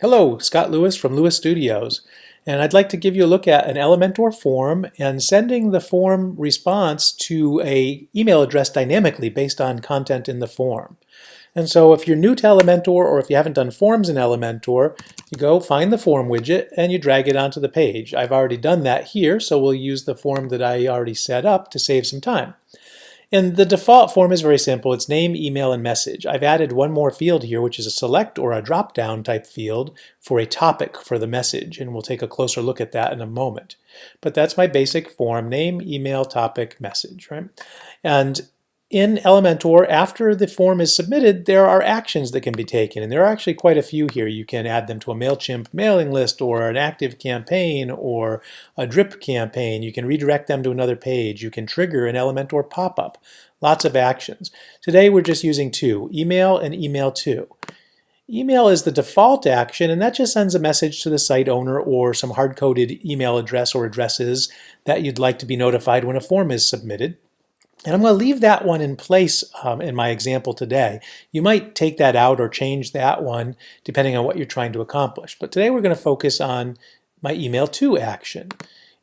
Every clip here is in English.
Hello, Scott Lewis from Lewis Studios, and I'd like to give you a look at an Elementor form and sending the form response to an email address dynamically based on content in the form. And so if you're new to Elementor or if you haven't done forms in Elementor, you go find the form widget and you drag it onto the page. I've already done that here, so we'll use the form that I already set up to save some time. And the default form is very simple. It's name, email, and message. I've added one more field here, which is a select or a drop-down type field for a topic for the message, and we'll take a closer look at that in a moment. But that's my basic form, name, email, topic, message, right? And in Elementor, after the form is submitted, there are actions that can be taken, and there are actually quite a few here. You can add them to a MailChimp mailing list or an active campaign or a drip campaign. You can redirect them to another page. You can trigger an Elementor pop-up. Lots of actions. Today we're just using two, email and email to. Email is the default action, and that just sends a message to the site owner or some hard-coded email address or addresses that you'd like to be notified when a form is submitted. And I'm going to leave that one in place in my example today. You might take that out or change that one depending on what you're trying to accomplish. But today we're going to focus on my email to action.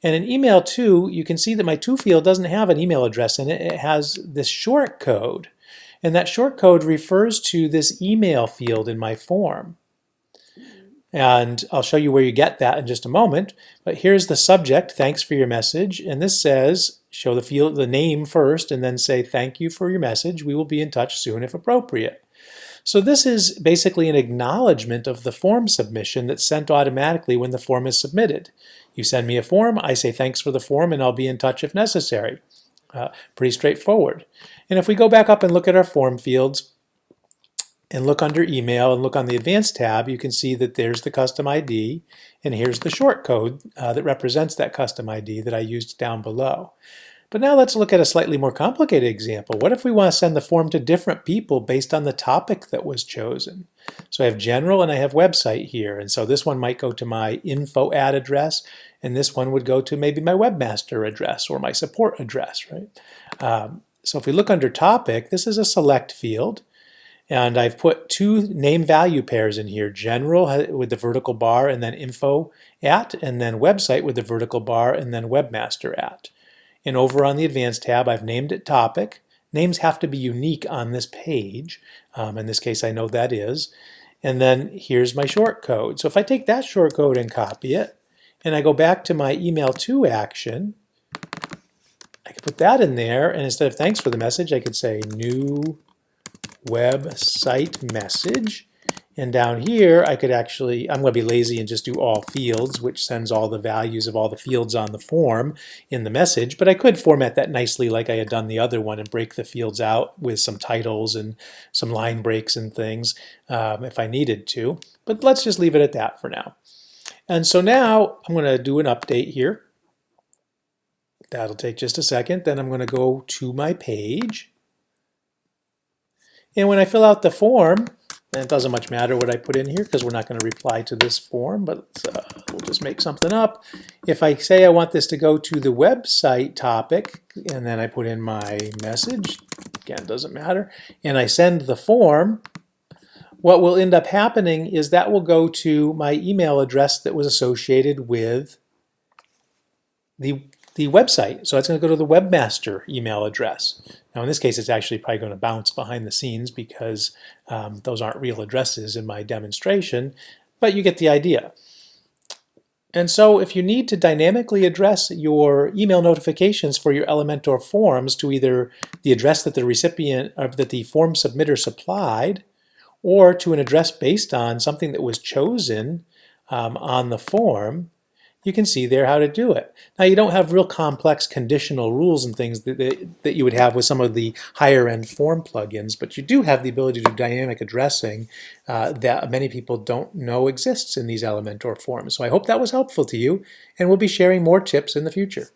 And in email to, you can see that my to field doesn't have an email address in it. It has this short code. And that short code refers to this email field in my form. And I'll show you where you get that in just a moment. But here's the subject, thanks for your message. And this says, show the field, the name first, and then say, thank you for your message. We will be in touch soon if appropriate. So this is basically an acknowledgement of the form submission that's sent automatically when the form is submitted. You send me a form, I say thanks for the form, and I'll be in touch if necessary. Pretty straightforward. And if we go back up and look at our form fields, and look under email and look on the advanced tab, you can see that there's the custom ID and here's the short code that represents that custom ID that I used down below. But now let's look at a slightly more complicated example. What if we want to send the form to different people based on the topic that was chosen? So I have general and I have website here, and so this one might go to my info ad address and this one would go to maybe my webmaster address or my support address, right? So if we look under topic, this is a select field. And I've put two name value pairs in here, general with the vertical bar and then info at, and then website with the vertical bar and then webmaster at. And over on the advanced tab, I've named it topic. Names have to be unique on this page. In this case, I know that is. And then here's my short code. So if I take that short code and copy it, and I go back to my email to action, I could put that in there, and instead of thanks for the message, I could say new website message, and down here I could actually, I'm going to be lazy and just do all fields, which sends all the values of all the fields on the form in the message, but I could format that nicely like I had done the other one and break the fields out with some titles and some line breaks and things if I needed to, but let's just leave it at that for now. And so now I'm going to do an update here. That'll take just a second. Then I'm going to go to my page. And when I fill out the form, and it doesn't much matter what I put in here because we're not going to reply to this form, but we'll just make something up. If I say I want this to go to the website topic, and then I put in my message, again, it doesn't matter, and I send the form, what will end up happening is that will go to my email address that was associated with the website. So it's going to go to the webmaster email address. Now in this case it's actually probably going to bounce behind the scenes because those aren't real addresses in my demonstration, but you get the idea. And so if you need to dynamically address your email notifications for your Elementor forms to either the address that the recipient or that the form submitter supplied or to an address based on something that was chosen on the form, you can see there how to do it. Now you don't have real complex conditional rules and things that you would have with some of the higher end form plugins, but you do have the ability to do dynamic addressing that many people don't know exists in these Elementor forms. So I hope that was helpful to you, and we'll be sharing more tips in the future.